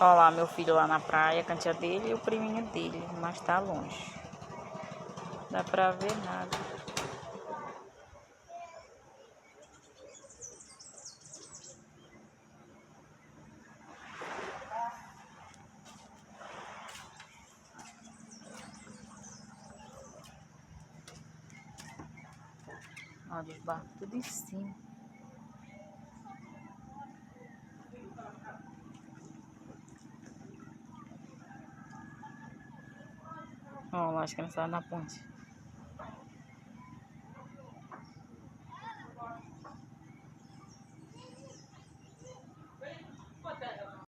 Olha lá meu filho lá na praia, a cantinha dele e o priminho dele, mas tá longe. Dá pra ver nada. Olha os barcos tudo em cima. Olha lá as criançadas na ponte.